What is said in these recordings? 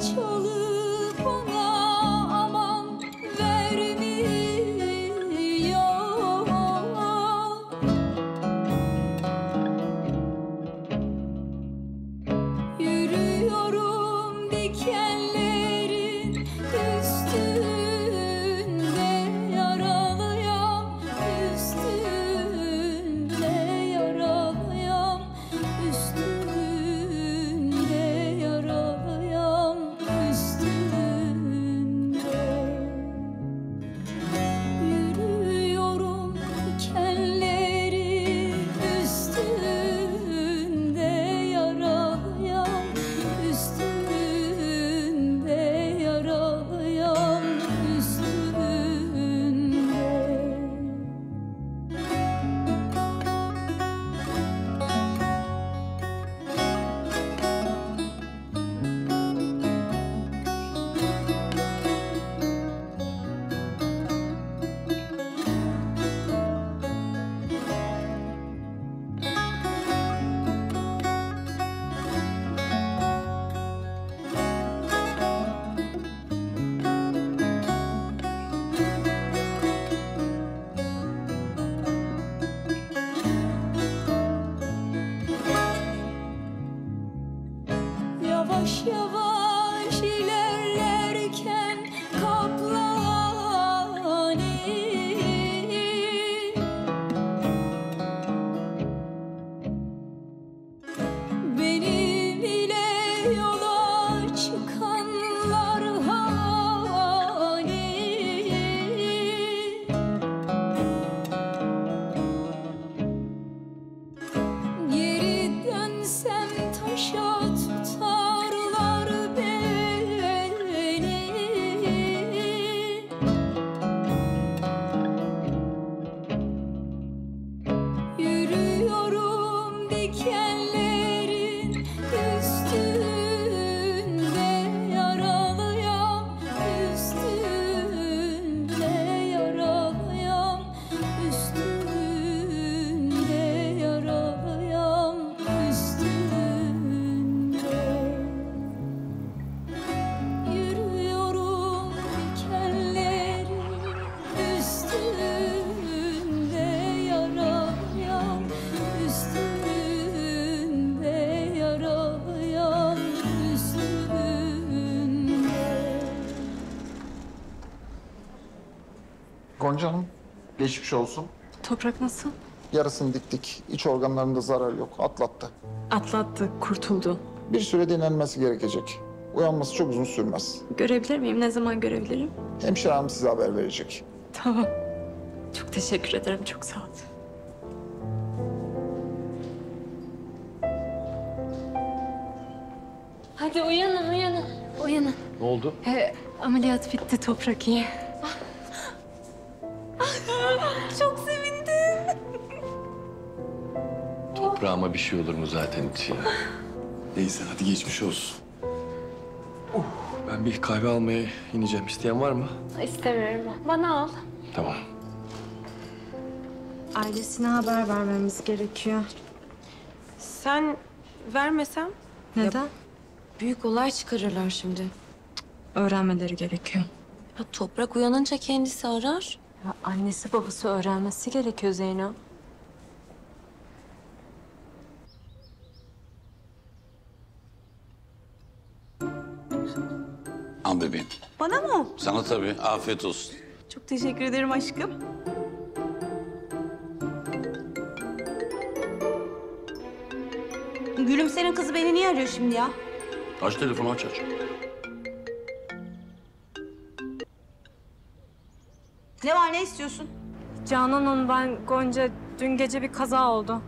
çalıp ona aman vermiyor. Yürüyorum dikenlerin üstünde, yaralıyam üstünde, yaralıyam üstünde, yaralıyam üstünde. Yürüyorum dikenlerin üstünde, yaralıyam üstünde, yaralıyam üstünde. Yavaş yavaş ilerlerken kaplani, benim ile yola çıkanlar hani. Geri dönsem taşa tutarlar beni. Yürüyorum dikenlerin üstünde, yaralıyam üstünde, yaralıyam üstünde, yaralıyam üstünde. Yürüyorum dikenlerin üstünde, yaralıyam üstünde, yaralıyam üstünde. Gonca Hanım, geçmiş olsun. Toprak nasıl? Yarısını diktik. İç organlarında zarar yok. Atlattı. Atlattı, kurtuldu. Bir süre dinlenmesi gerekecek. Uyanması çok uzun sürmez. Görebilir miyim? Ne zaman görebilirim? Hemşire hanım size haber verecek. Tamam. Çok teşekkür ederim, çok sağ ol. Hadi uyanın, uyanın. Uyanın. Ne oldu? Ameliyat bitti, Toprak iyi. Çok sevindim. Toprağıma bir şey olur mu zaten hiç ya? Neyse hadi geçmiş olsun. Ben bir kahve almaya ineceğim. İsteyen var mı? İstemiyorum. Bana al. Tamam. Ailesine haber vermemiz gerekiyor. Sen vermesem? Neden? Büyük olay çıkarırlar şimdi. Öğrenmeleri gerekiyor. Ya Toprak uyanınca kendisi arar. Ya annesi babası öğrenmesi gerekiyor Zeyno. Al bebeğim. Bana mı? Sana tabii. Afiyet olsun. Çok teşekkür ederim aşkım. Gülümser'in kızı beni niye arıyor şimdi ya? Aç telefonu aç. Ne var, ne istiyorsun? Canan, ben Gonca, dün gece bir kaza oldu.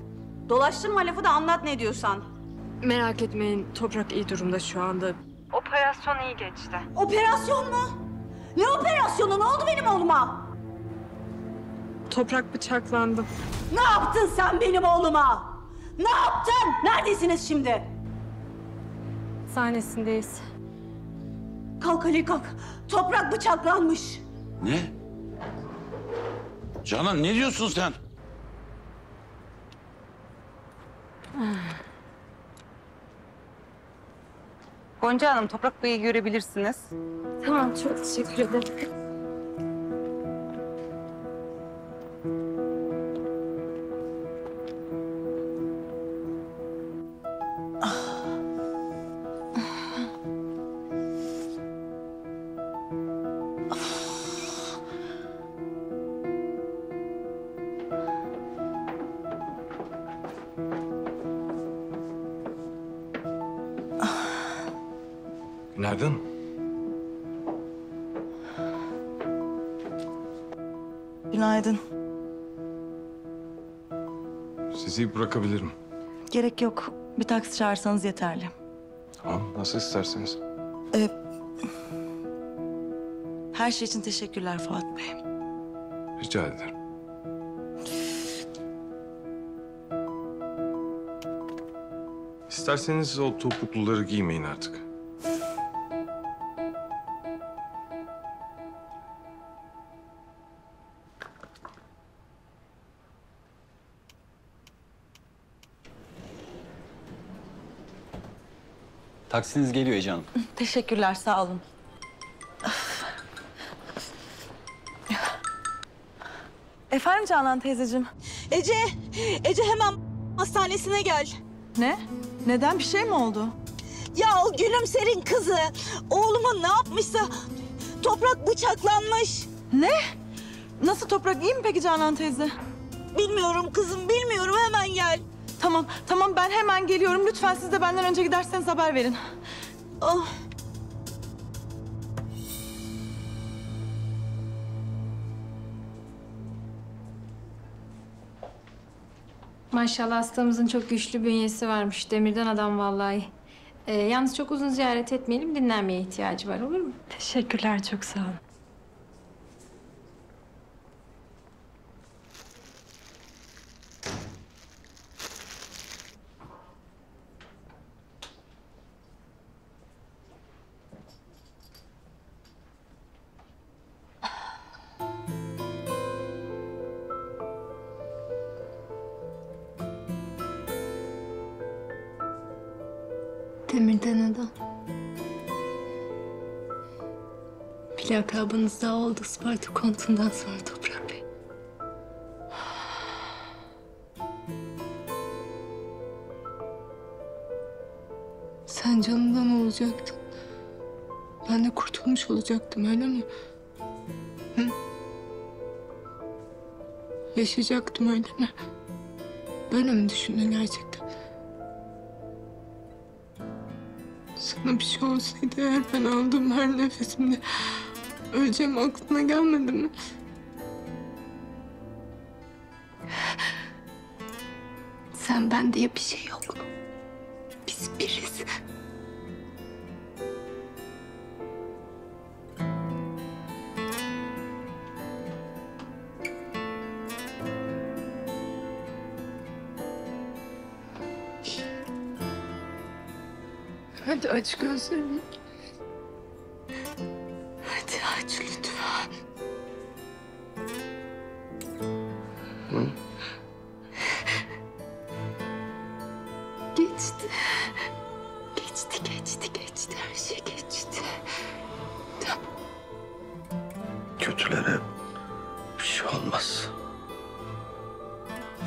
Dolaştırma lafı da anlat ne diyorsan. Merak etmeyin, Toprak iyi durumda şu anda. Operasyon iyi geçti. Operasyon mu? Ne operasyonu? Ne oldu benim oğluma? Toprak bıçaklandı. Ne yaptın sen benim oğluma? Ne yaptın? Neredesiniz şimdi? Sahnesindeyiz. Kalk Ali kalk. Toprak bıçaklanmış. Ne? Canan ne diyorsun sen? Gonca Hanım, Toprak Bey'i görebilirsiniz. Tamam, çok teşekkür ederim. Günaydın. Günaydın. Sizi bırakabilirim. Gerek yok. Bir taksi çağırsanız yeterli. Tamam, nasıl isterseniz. Her şey için teşekkürler Fuat Bey. Rica ederim. İsterseniz o topukluları giymeyin artık. Taksiniz geliyor Ece Hanım. Teşekkürler, sağ olun. Efendim Canan teyzeciğim. Ece hemen hastanesine gel. Ne? Neden? Bir şey mi oldu? Ya o Gülümser'in kızı oğluma ne yapmışsa Toprak bıçaklanmış. Ne? Nasıl Toprak? İyi mi peki Canan teyze? Bilmiyorum kızım, bilmiyorum, hemen gel. Tamam ben hemen geliyorum. Lütfen siz de benden önce giderseniz haber verin. Oh. Maşallah hastamızın çok güçlü bünyesi varmış. Demirden adam vallahi. Yalnız çok uzun ziyaret etmeyelim. Dinlenmeye ihtiyacı var, olur mu? Teşekkürler, çok sağ olun. Demirden adam. Bir lakabınız daha oldu Sparta kontundan sonra Toprak Bey. Sen canından olacaktın. Ben de kurtulmuş olacaktım, öyle mi? Hı? Yaşayacaktım, öyle mi? Böyle mi düşündün gerçekten? Sana bir şey olsaydı eğer, ben aldığım her nefesimde öleceğim aklına gelmedi mi? Sen ben diye bir şey yok. Biz biriz. Hadi aç gözlerini. Hadi aç lütfen. Geçti. Geçti. Her şey geçti. Tamam. Kötülere bir şey olmaz.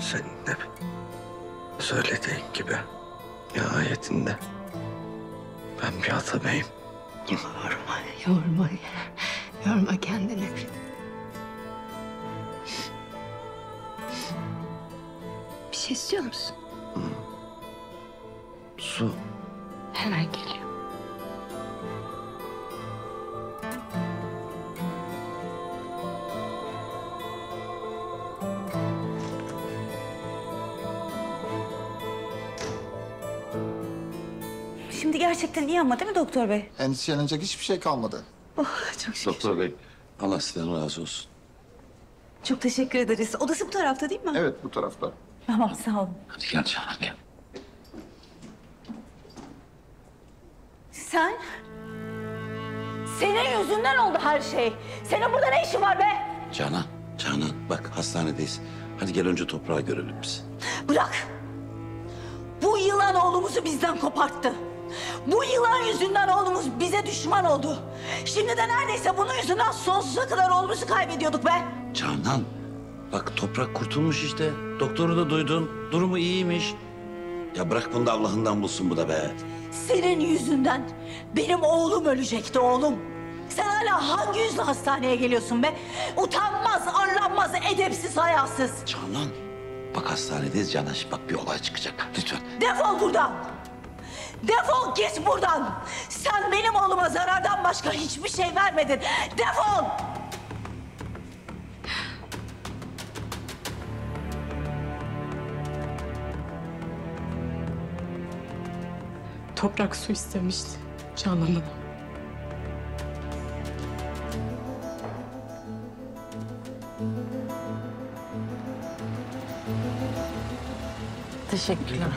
Senin de söylediğin gibi nihayetinde ben bir atabeyim. Yorma kendini. Bir şey istiyor musun? Su. Hemen geliyor. Şimdi gerçekten iyi ama değil mi doktor bey? Endişelenecek hiçbir şey kalmadı. Oh, çok şükür. Doktor Bey, Allah sizden razı olsun. Çok teşekkür ederiz. Odası bu tarafta değil mi? Evet, bu tarafta. Tamam, sağ olun. Hadi gel Canan gel. Sen? Senin yüzünden oldu her şey. Senin burada ne işin var be? Canan bak hastanedeyiz. Hadi gel önce toprağı görelim biz. Bırak. Bu yılan oğlumuzu bizden koparttı. Bu yılan yüzünden oğlumuz bize düşman oldu. Şimdi de neredeyse bunun yüzünden sonsuza kadar oğlumuzu kaybediyorduk be. Canan, bak Toprak kurtulmuş işte. Doktoru da duydun. Durumu iyiymiş. Ya bırak bunu da Allah'ından bulsun bu da be. Senin yüzünden benim oğlum ölecekti oğlum. Sen hala hangi yüzle hastaneye geliyorsun be? Utanmaz, arlanmaz, edepsiz, hayasız. Canan, bak hastanedeyiz Canan. Şimdi bak bir olay çıkacak. Lütfen. Defol buradan. Defol git buradan. Sen benim oğluma zarardan başka hiçbir şey vermedin. Defol. Toprak su istemişti Canan'dan. Teşekkürler.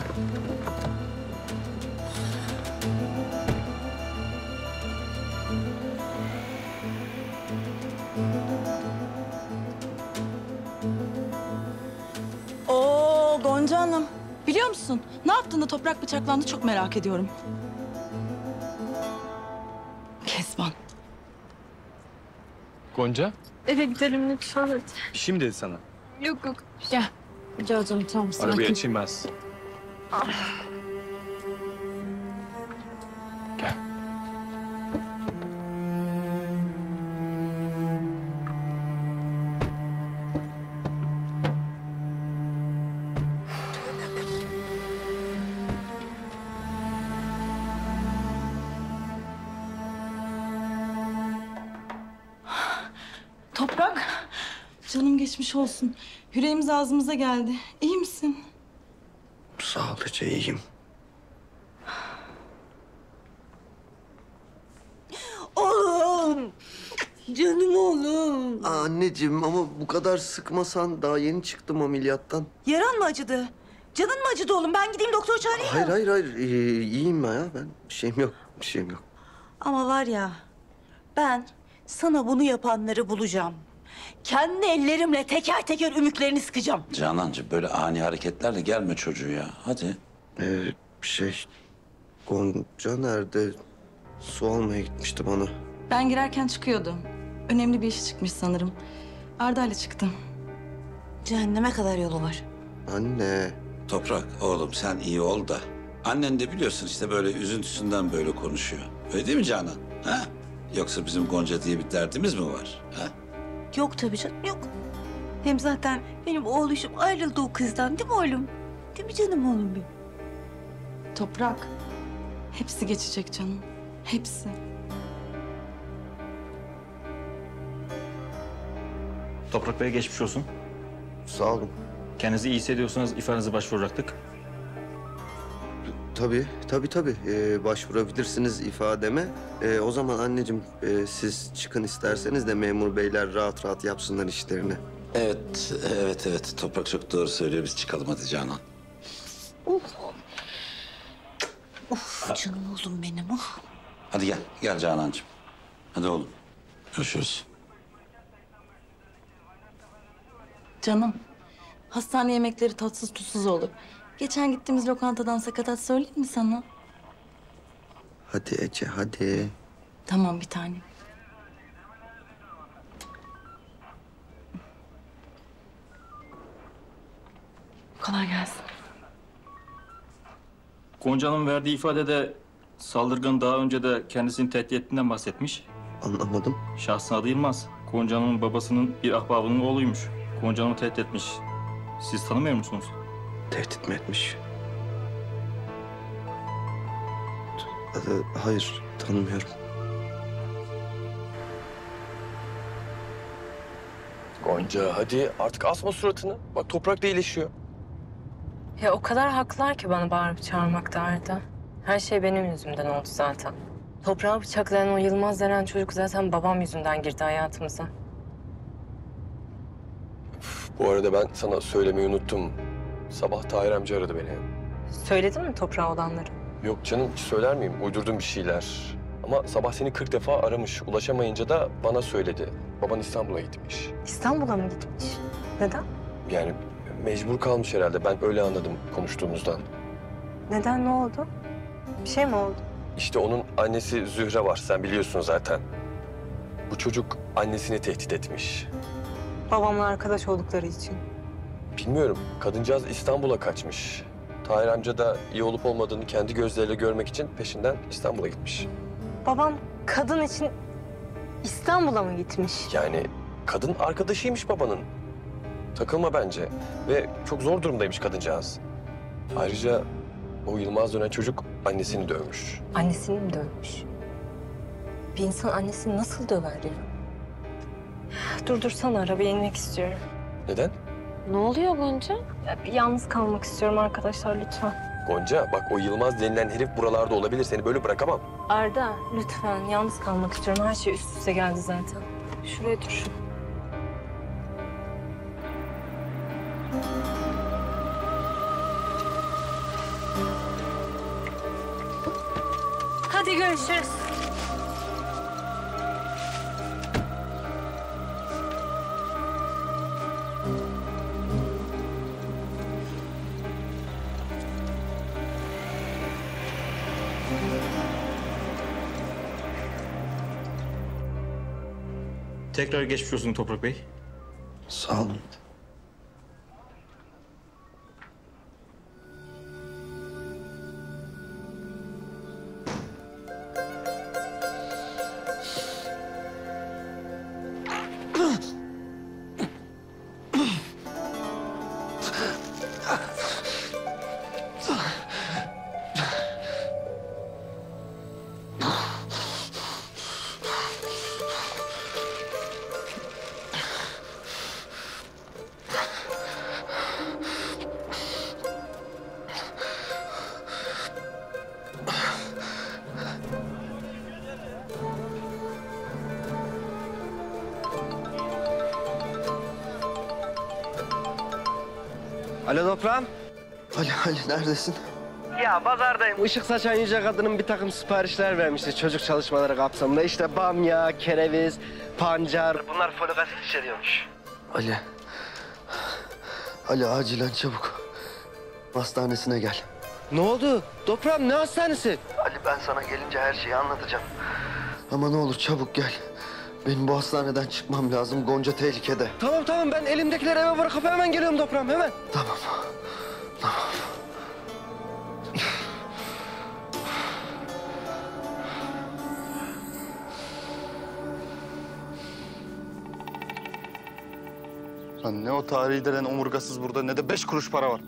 Oo Gonca Hanım. Biliyor musun? Ne yaptığında Toprak bıçaklandı çok merak ediyorum. Kezban. Gonca, Eve gidelim lütfen hadi. bir şey mi dedi sana? Yok yok. Gel. Gel canım tamam sakin. Arabayı açayım ben size. Gel. Toprak. Canım geçmiş olsun. Yüreğimiz ağzımıza geldi. İyi misin? Sadece iyiyim. Oğlum. Canım oğlum. Anneciğim ama bu kadar sıkmasan, daha yeni çıktım ameliyattan. Yaran mı acıdı? Canın mı acıdı oğlum? Ben gideyim doktor çağırayım mı? Hayır. İyiyim ya ben. Bir şeyim yok. Bir şeyim yok. Ama var ya, ben sana bunu yapanları bulacağım. Kendi ellerimle teker teker ümüklerini sıkacağım. Canancığım böyle ani hareketlerle gelme çocuğu ya. Hadi. Gonca nerede? Su almaya gitmişti bana. Ben girerken çıkıyordu. Önemli bir işi çıkmış sanırım. Arda'yla çıktım. Cehenneme kadar yolu var. Anne. Toprak oğlum sen iyi ol da. Annen de biliyorsun işte böyle üzüntüsünden böyle konuşuyor. Öyle değil mi Canan? Ha? Yoksa bizim Gonca diye bir derdimiz mi var? Ha? Yok tabii canım, yok. Hem zaten benim oğluşum ayrıldı o kızdan değil mi oğlum? Değil mi canım oğlum benim? Toprak. Hepsi geçecek canım. Hepsi. Toprak Bey'e geçmiş olsun. Sağ olun. Kendinizi iyi hissediyorsanız ifadenize başvuracaktık. Tabii. Başvurabilirsiniz ifademe. O zaman anneciğim siz çıkın isterseniz de memur beyler rahat rahat yapsınlar işlerini. Evet. Toprak çok doğru söylüyor. Biz çıkalım hadi Canan. Canım oğlum benim. Oh. Hadi gel Canancığım. Hadi oğlum. Görüşürüz. Canım. Hastane yemekleri tatsız tuzsuz olur. Geçen gittiğimiz lokantadan sakatat söyleyeyim mi sana? Hadi Ece hadi. Tamam bir tane. Kolay gelsin. Gonca'nın verdiği ifadede saldırgan daha önce de kendisini tehdit ettiğinden bahsetmiş. Anlamadım. Şahsın adı Yılmaz. Gonca'nın babasının bir ahbabının oğluymuş. Gonca'nı tehdit etmiş. Siz tanımıyor musunuz? Tehdit mi etmiş? Hayır, tanımıyorum. Gonca hadi artık asma suratını. Bak Toprak da iyileşiyor. Ya o kadar haklılar ki bana bağırıp çağırmakta Arda. Her şey benim yüzümden oldu zaten. Toprağı bıçaklayan o Yılmaz denen çocuk zaten babam yüzünden girdi hayatımıza. Bu arada ben sana söylemeyi unuttum. Sabah Tahir amca aradı beni. Söyledin mi toprağa olanları? Yok canım hiç söyler miyim? Uydurdum bir şeyler. Ama sabah seni 40 defa aramış. Ulaşamayınca da bana söyledi. Baban İstanbul'a gitmiş. İstanbul'a mı gitmiş? Neden? Yani mecbur kalmış herhalde. Ben öyle anladım konuştuğumuzdan. Neden, ne oldu? Bir şey mi oldu? İşte onun annesi Zühre var, sen biliyorsun zaten. Bu çocuk annesini tehdit etmiş. Babamla arkadaş oldukları için. Bilmiyorum, kadıncağız İstanbul'a kaçmış. Tahir amca da iyi olup olmadığını kendi gözleriyle görmek için peşinden İstanbul'a gitmiş. Babam kadın için İstanbul'a mı gitmiş? Yani kadın arkadaşıymış babanın. Takılma bence. Ve çok zor durumdaymış kadıncağız. Ayrıca o Yılmaz denen çocuk annesini dövmüş. Annesini mi dövmüş? Bir insan annesini nasıl döver ya? Durdursana, arabaya inmek istiyorum. Neden? Ne oluyor Gonca? Ya, bir yalnız kalmak istiyorum arkadaşlar lütfen. Gonca bak, o Yılmaz denilen herif buralarda olabilir. Seni böyle bırakamam. Arda lütfen, yalnız kalmak istiyorum. Her şey üst üste geldi zaten. Şuraya dur. Hadi görüşürüz. Tekrar geçmiş olsun Toprak Bey. Sağ olun. Alo toprağım. Ali neredesin? Ya pazardayım. Işık saçan yüce kadının bir takım siparişler vermişti çocuk çalışmaları kapsamında. İşte bamya, kereviz, pancar. Bunlar folik asit içeriyormuş. Ali acilen çabuk. Hastanesine gel. Ne oldu? Toprağım ne hastanesi? Ali ben sana gelince her şeyi anlatacağım. Ama ne olur çabuk gel. Benim bu hastaneden çıkmam lazım. Gonca tehlikede. Tamam ben elimdekileri eve bırakıp hemen geliyorum toprağım hemen. Tamam. Lan ne o tarihi denen omurgasız burada ne de 5 kuruş para var.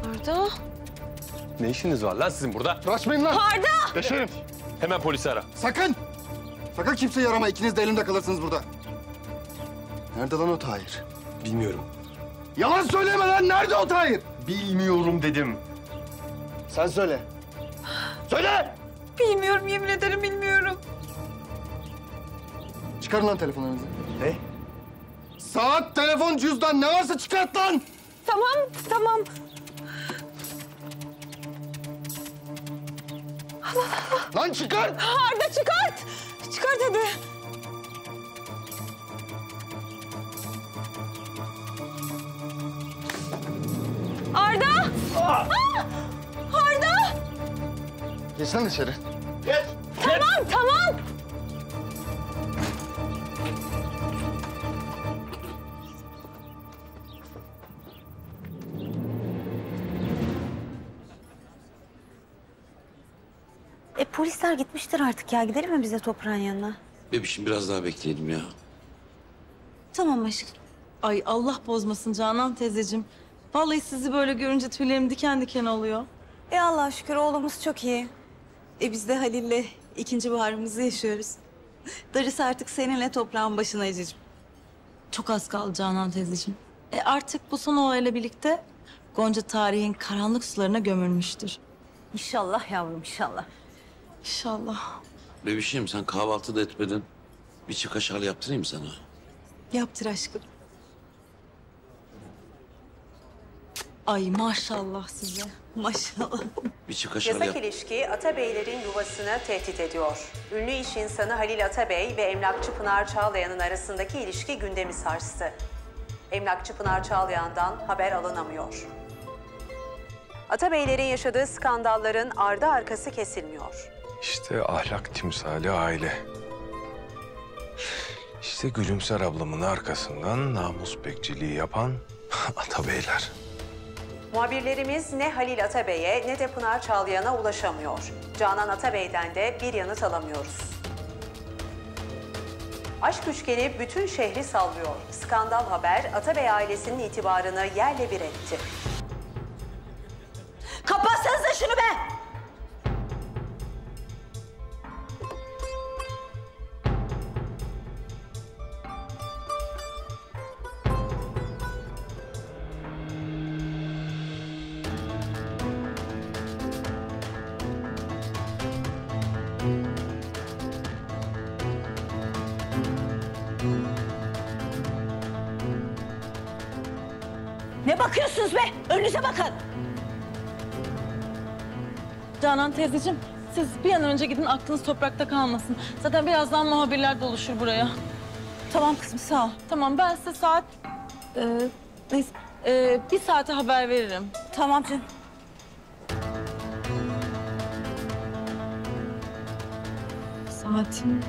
Arda. Ne işiniz var lan sizin burada? Uğraşmayın lan! Arda! Deşerim! Hemen polisi ara. Sakın! Sakın kimseyi arama. İkiniz de elimde kalırsınız burada. Nerede lan o Tahir? Bilmiyorum. Yalan söyleme lan! Nerede o Tahir? Bilmiyorum dedim. Sen söyle. Söyle! Bilmiyorum, yemin ederim bilmiyorum. Çıkarın lan telefonlarınızı. Ne? Saat, telefon, cüzdan ne varsa çıkart lan! Tamam. Lan çıkart! Arda çıkart! Çıkart hadi. Arda! Arda! Geç lan içeri. Tamam. Polisler gitmiştir artık ya. Gidelim mi biz de toprağın yanına? Bebişim biraz daha bekleyelim ya. Tamam aşkım. Ay Allah bozmasın Canan teyzeciğim. Vallahi sizi böyle görünce tüylerim diken diken oluyor. Allah'a şükür oğlumuz çok iyi. Biz de Halil'le ikinci baharımızı yaşıyoruz. Darısı artık seninle toprağın başına Ececiğim. Çok az kaldı Canan teyzeciğim. Artık bu son olayla birlikte Gonca tarihin karanlık sularına gömülmüştür. İnşallah yavrum inşallah. İnşallah. Bebişim sen kahvaltı da etmedin. Bir çiğ kaşarlı yaptırayım sana. Yaptır aşkım. Ay maşallah size. Maşallah. Bir çiğ kaşarlı Yasak ilişki Atabeylerin yuvasını tehdit ediyor. Ünlü iş insanı Halil Atabey ve emlakçı Pınar Çağlayan'ın arasındaki ilişki gündemi sarstı. Emlakçı Pınar Çağlayan'dan haber alınamıyor. Atabeylerin yaşadığı skandalların ardı arkası kesilmiyor. İşte ahlak timsali aile. İşte Gülümser ablamın arkasından namus bekçiliği yapan Atabeyler. Muhabirlerimiz ne Halil Atabey'e ne de Pınar Çağlayan'a ulaşamıyor. Canan Atabey'den de bir yanıt alamıyoruz. Aşk üçgeni bütün şehri sallıyor. Skandal haber Atabey ailesinin itibarını yerle bir etti. Kapatsanıza şunu be! Ne bakıyorsunuz be? Önünüze bakın. Canan teyzeciğim, siz bir an önce gidin, aklınız toprakta kalmasın. Zaten birazdan muhabirler doluşur buraya. Tamam kızım, sağ ol. Tamam, ben size saat... neyse, bir saate haber veririm. Tamam canım. Saatim...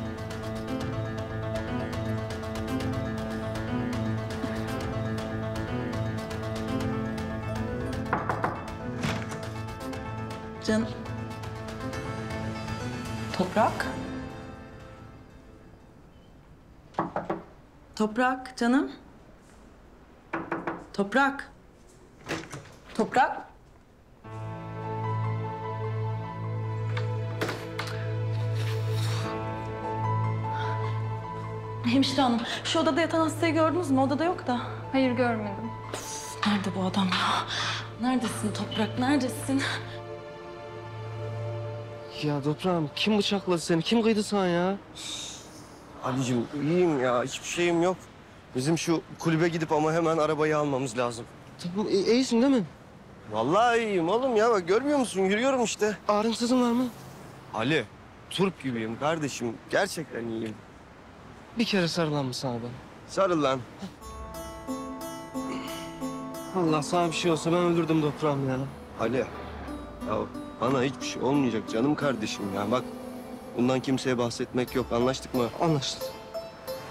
Canım. Toprak. Toprak, canım. Toprak. Toprak. Hemşire hanım, şu odada yatan hastayı gördünüz mü? Odada yok da. Hayır, görmedim. Nerede bu adam ya? Neredesin Toprak, neredesin? Ya toprağım kim bıçakladı seni? Kim kıydı sana ya? Ali'cim iyiyim ya. Hiçbir şeyim yok. Bizim şu kulübe gidip ama hemen arabayı almamız lazım. Tamam iyisin değil mi? Vallahi iyiyim oğlum ya. Bak görmüyor musun? Yürüyorum işte. Ağrımsızın var mı? Ali, turp gibiyim kardeşim. Gerçekten iyiyim. Bir kere sarılan mı sana ben? Sarıl lan. Allah sana bir şey olsa ben öldürdüm toprağım ya. Ali, ya bana hiçbir şey olmayacak canım kardeşim ya. Bak bundan kimseye bahsetmek yok. Anlaştık mı? Anlaştık.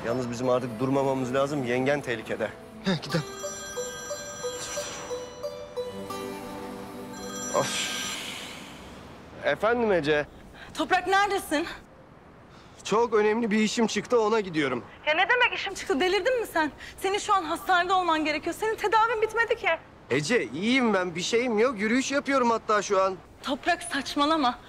Yalnız bizim artık durmamamız lazım. Yengen tehlikede. He gidelim. Of. Efendim Ece. Toprak neredesin? Çok önemli bir işim çıktı ona gidiyorum. Ya ne demek işim çıktı? Delirdin mi sen? Senin şu an hastanede olman gerekiyor. Senin tedavin bitmedi ki. Ece iyiyim ben. Bir şeyim yok. Yürüyüş yapıyorum hatta şu an. Toprak saçmalama.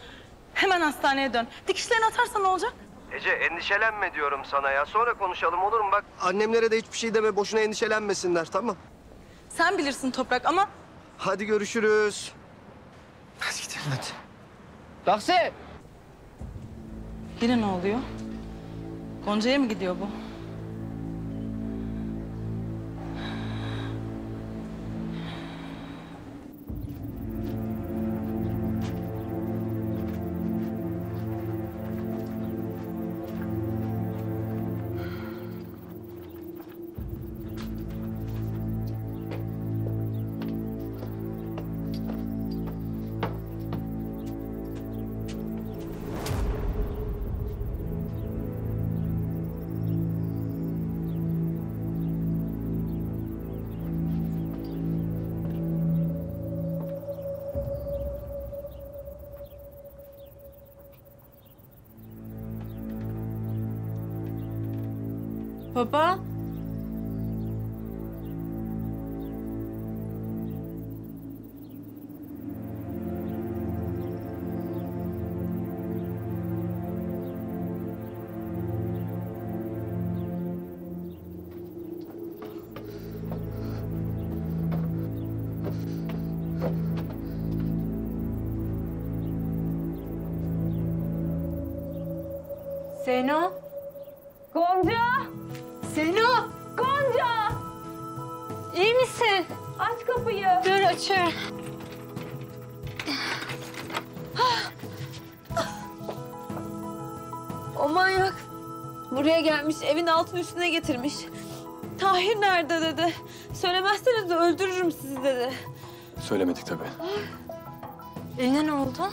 Hemen hastaneye dön. Dikişlerini atarsan ne olacak? Ece endişelenme diyorum sana ya. Sonra konuşalım olur mu? Bak annemlere de hiçbir şey deme. Boşuna endişelenmesinler tamam. Sen bilirsin Toprak ama... Hadi görüşürüz. Hadi gidelim hadi. Taksi. Yine ne oluyor? Gonca'ya mı gidiyor bu? Baba. Zeyno. Gonca. Zeyno. Gonca. İyi misin? Aç kapıyı. Dur, açıyorum. O manyak buraya gelmiş, evin altını üstüne getirmiş. Tahir nerede dedi. Söylemezseniz de öldürürüm sizi dedi. Söylemedik tabii. Eline ne oldu?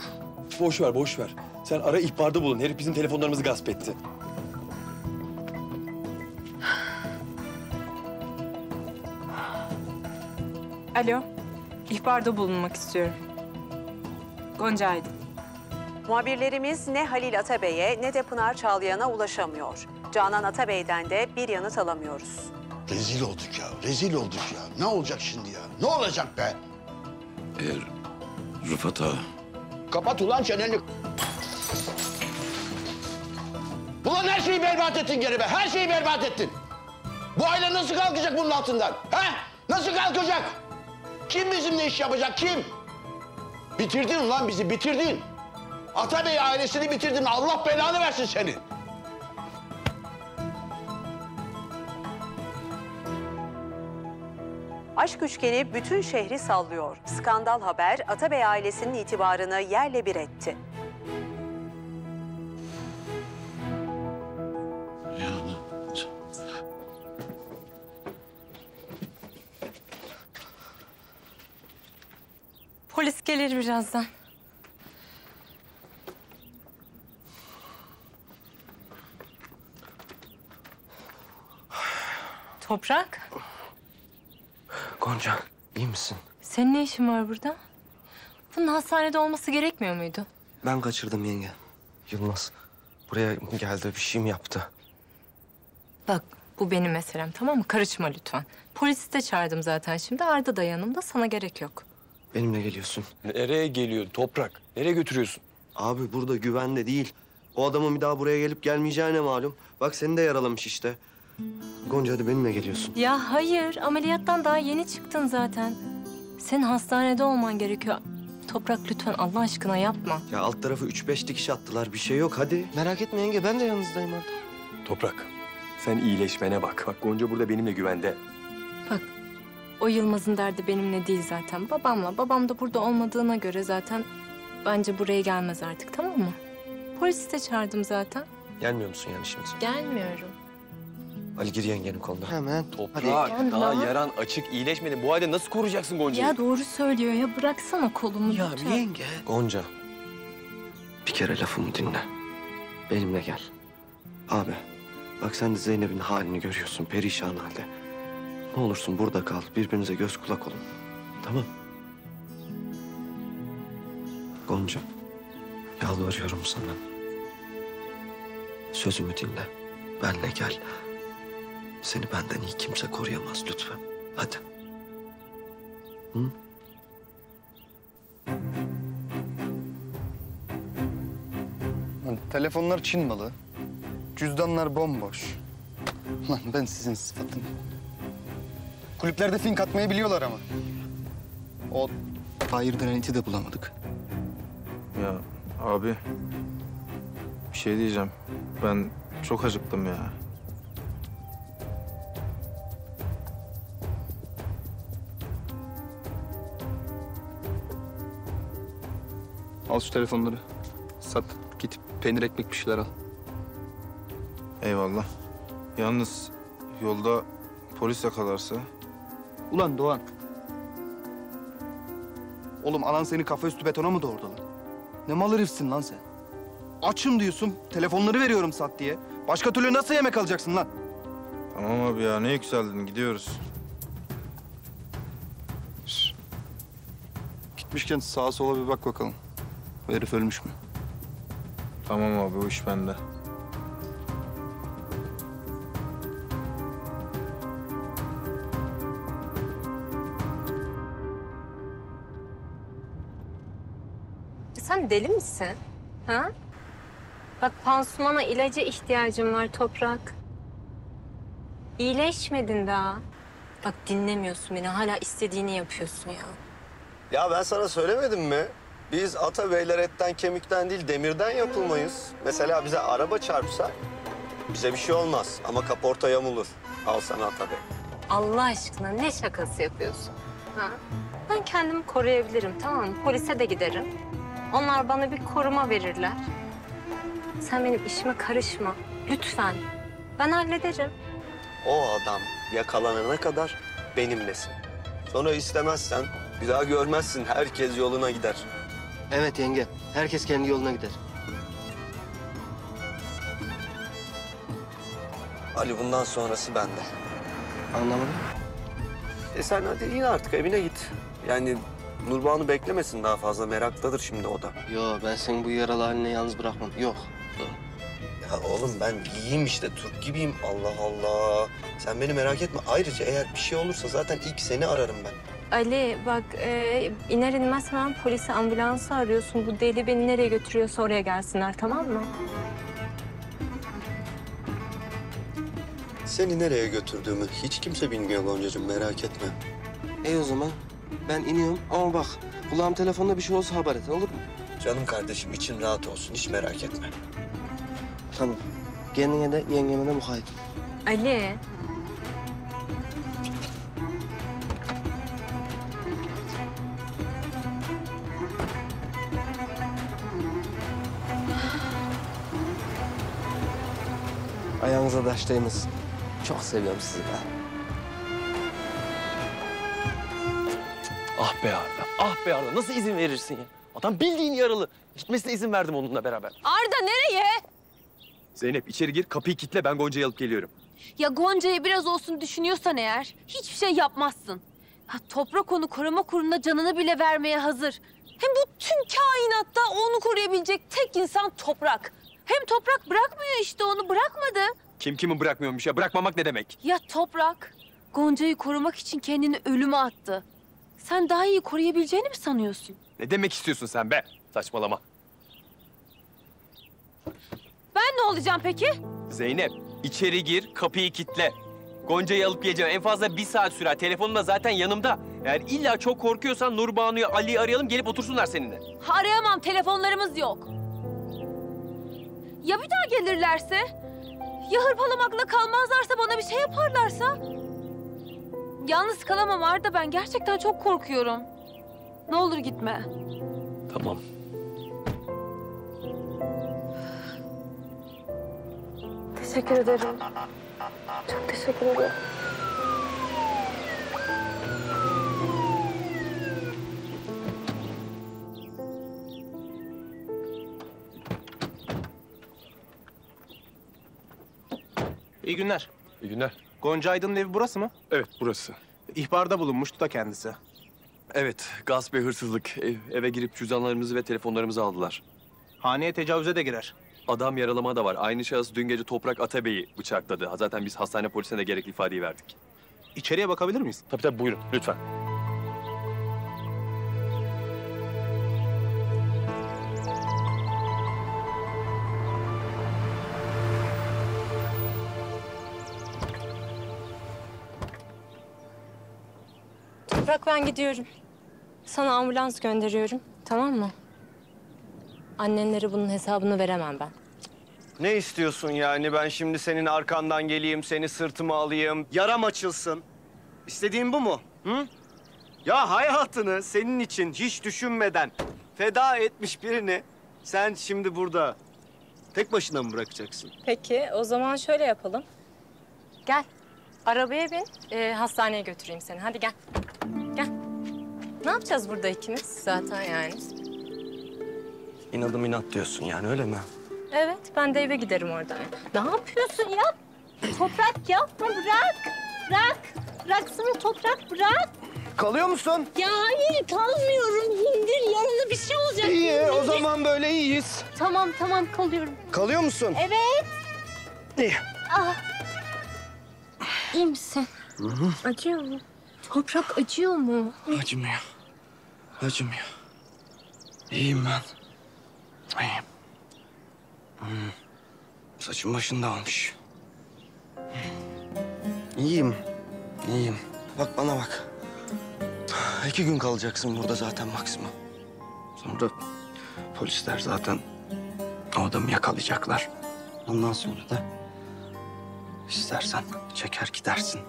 Boş ver, boş ver. Sen ara ihbarda bulun. Herif bizim telefonlarımızı gasp etti. Alo. İhbarda bulunmak istiyorum. Gonca Aydın. Muhabirlerimiz ne Halil Atabey'e ne de Pınar Çağlayan'a ulaşamıyor. Canan Atabey'den de bir yanıt alamıyoruz. Rezil olduk ya, rezil olduk ya. Ne olacak şimdi ya? Ne olacak be? Rıfat ağa. Kapat ulan çeneni. Ulan her şeyi berbat ettin geri be, her şeyi berbat ettin. Bu aile nasıl kalkacak bunun altından? He? Nasıl kalkacak? Kim bizimle iş yapacak, kim? Bitirdin ulan bizi, bitirdin. Atabey ailesini bitirdin, Allah belanı versin seni. Aşk üçgeni bütün şehri sallıyor. Skandal haber Atabey ailesinin itibarını yerle bir etti. Polis gelir birazdan. Toprak, Gonca, iyi misin? senin ne işin var burada? Bunun hastanede olması gerekmiyor muydu? Ben kaçırdım yenge. Yılmaz buraya geldi, bir şey mi yaptı? Bak, bu benim meselem, tamam mı? Karışma lütfen. Polisi de çağırdım zaten şimdi. Arda da yanımda, sana gerek yok. Benimle geliyorsun. Nereye geliyor Toprak? Nereye götürüyorsun? Abi burada güvende değil. O adamın bir daha buraya gelip gelmeyeceğine malum. Bak seni de yaralamış işte. Gonca hadi benimle geliyorsun. Ya hayır, ameliyattan daha yeni çıktın zaten. Senin hastanede olman gerekiyor. Toprak lütfen Allah aşkına yapma. Ya alt tarafı 3-5 dikiş attılar. Bir şey yok hadi. Merak etme yenge, ben de yanınızdayım artık. Toprak, sen iyileşmene bak. Bak Gonca burada benimle güvende. Bak, o Yılmaz'ın derdi benimle değil zaten. Babamla. Babam da burada olmadığına göre zaten bence buraya gelmez artık, tamam mı? Polisi de çağırdım zaten. Gelmiyor musun yani şimdi? Gelmiyorum. Ali gir yengenin koluna. Hemen. Toprak, Hadi. daha Ya. yaran açık, iyileşmedi. Bu halde nasıl koruyacaksın Gonca'yı? Ya doğru söylüyor ya. Bıraksana kolumu lütfen. Gonca, bir kere lafımı dinle. Benimle gel. Abi, bak sen de Zeynep'in halini görüyorsun, perişan halde. Ne olursun burada kal, birbirinize göz kulak olun. Tamam. Gonca, yalvarıyorum sana. Sözümü dinle, benle gel. Seni benden iyi kimse koruyamaz lütfen. Hadi. Hı? Lan telefonlar Çin malı. Cüzdanlar bomboş. Lan ben sizin sıfatım. Kulüplerde fink atmayı biliyorlar ama. O Tahir denen iti de bulamadık. Ya abi bir şey diyeceğim. Ben çok acıktım ya. Al şu telefonları. Sat, git peynir ekmek bir şeyler al. Eyvallah. Yalnız yolda polis yakalarsa Ulan Doğan. Oğlum anan seni kafa üstü betona mı doğurdu lan? Ne mal herifsin lan sen? Açım diyorsun, telefonları veriyorum sat diye. Başka türlü nasıl yemek alacaksın lan? tamam abi ya ne yükseldin gidiyoruz. Gitmişken sağa sola bir bak bakalım. Bu herif ölmüş mü? Tamam abi o iş bende. Sen deli misin? Ha? Bak pansumana ilaca ihtiyacım var Toprak. İyileşmedin daha. Bak dinlemiyorsun beni. Hala istediğini yapıyorsun ya. Ya ben sana söylemedim mi? Biz Atabeyler etten kemikten değil demirden yapılmayız. Mesela bize araba çarpsa bize bir şey olmaz ama kaporta yamulur. Al sana Atabey. Allah aşkına ne şakası yapıyorsun? Ha? Ben kendimi koruyabilirim tamam mı? Polise de giderim. Onlar bana bir koruma verirler. Sen benim işime karışma. Lütfen. Ben hallederim. O adam yakalanana kadar benimlesin. Sonra istemezsen bir daha görmezsin. Herkes yoluna gider. Evet yenge. Herkes kendi yoluna gider. Ali bundan sonrası bende. Anlamadım. Sen hadi in artık evine git. Yani Nurbanu beklemesin daha fazla. Meraktadır şimdi o da. Yo ben senin bu yaralı haline yalnız bırakmam. Yok. Ya oğlum ben iyiyim işte. Türk gibiyim. Allah Allah. Sen beni merak etme. Ayrıca eğer bir şey olursa zaten ilk seni ararım ben. Ali bak iner inmez hemen polisi, ambulansı arıyorsun. Bu deli beni nereye götürüyorsa oraya gelsinler, tamam mı? Seni nereye götürdüğümü hiç kimse bilmiyor Goncacığım, merak etme. O zaman ben iniyorum ama bak kulağım telefonda bir şey olsa haber et, olur mu? Canım kardeşim, için rahat olsun, hiç merak etme. Tamam. Kendine de yengeme de mukayyet. Ali. Ayağınıza taştayınız. Çok seviyorum sizi ben. Ah be Arda, ah be Arda. Nasıl izin verirsin ya? Adam bildiğin yaralı. Gitmesine izin verdim onunla beraber. Arda nereye? Zeynep içeri gir, kapıyı kilitle. Ben Gonca'yı alıp geliyorum. Ya Gonca'yı biraz olsun düşünüyorsan eğer hiçbir şey yapmazsın. Ha, Toprak onu koruma kuruluna canını bile vermeye hazır. Hem bu tüm kainatta onu koruyabilecek tek insan Toprak. Hem Toprak bırakmıyor işte, onu bırakmadı. Kim kimi bırakmıyormuş ya? Bırakmamak ne demek? Ya Toprak Gonca'yı korumak için kendini ölüme attı. Sen daha iyi koruyabileceğini mi sanıyorsun? Ne demek istiyorsun sen be? Saçmalama. Ben ne olacağım peki? Zeynep, içeri gir, kapıyı kilitle. Gonca'yı alıp geleceğim. En fazla 1 saat sürer. Telefonum da zaten yanımda. Eğer illa çok korkuyorsan Nurbanu'yu, Ali'yi arayalım, gelip otursunlar seninle. Arayamam, telefonlarımız yok. Ya bir daha gelirlerse? Ya hırpalamakla kalmazlarsa, bana bir şey yaparlarsa? Yalnız kalamam Arda, ben gerçekten çok korkuyorum. Ne olur gitme. Tamam. Teşekkür ederim. Çok teşekkür ederim. İyi günler. İyi günler. Gonca Aydın'ın evi burası mı? Evet, burası. İhbarda bulunmuştu da kendisi. Evet, gasp ve hırsızlık. Eve girip cüzdanlarımızı ve telefonlarımızı aldılar. Haneye tecavüze de girer. Adam yaralama da var. Aynı şahıs dün gece Toprak Atabey'i bıçakladı. Zaten biz hastane polisine de gerekli ifadeyi verdik. İçeriye bakabilir miyiz? Tabii tabii, buyurun lütfen. Toprak, ben gidiyorum. Sana ambulans gönderiyorum, tamam mı? Annenlere bunun hesabını veremem ben. Ne istiyorsun yani? Ben şimdi senin arkandan geleyim, seni sırtıma alayım, yaram açılsın. İstediğin bu mu? Hı? Ya hayatını senin için hiç düşünmeden feda etmiş birini sen şimdi burada tek başına mı bırakacaksın? Peki, o zaman şöyle yapalım. Gel, arabaya bin, hastaneye götüreyim seni. Hadi gel, gel. Ne yapacağız burada ikimiz zaten yani? İnadım inat diyorsun yani, öyle mi? Evet, ben de eve giderim oradan. Ne yapıyorsun ya? Toprak yapma, bırak. Bırak. Bıraksana Toprak, bırak. Kalıyor musun? Ya hayır, kalmıyorum. İndir, yanına bir şey olacak. İyi, İndir. o zaman böyle iyiyiz. Tamam, kalıyorum. Kalıyor musun? Evet. İyi. Ah. İyi misin? Hı-hı. Acıyor mu? Toprak acıyor mu? Acımıyor. Acımıyor. İyiyim ben. İyiyim. Saçım başım dağılmış. İyiyim. İyiyim. Bak bana bak. 2 gün kalacaksın burada zaten maksimum. Sonra polisler zaten o adamı yakalayacaklar. Ondan sonra da istersen çeker gidersin.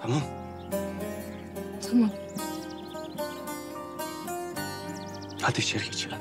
Tamam? Tamam. Hadi içeri geçelim.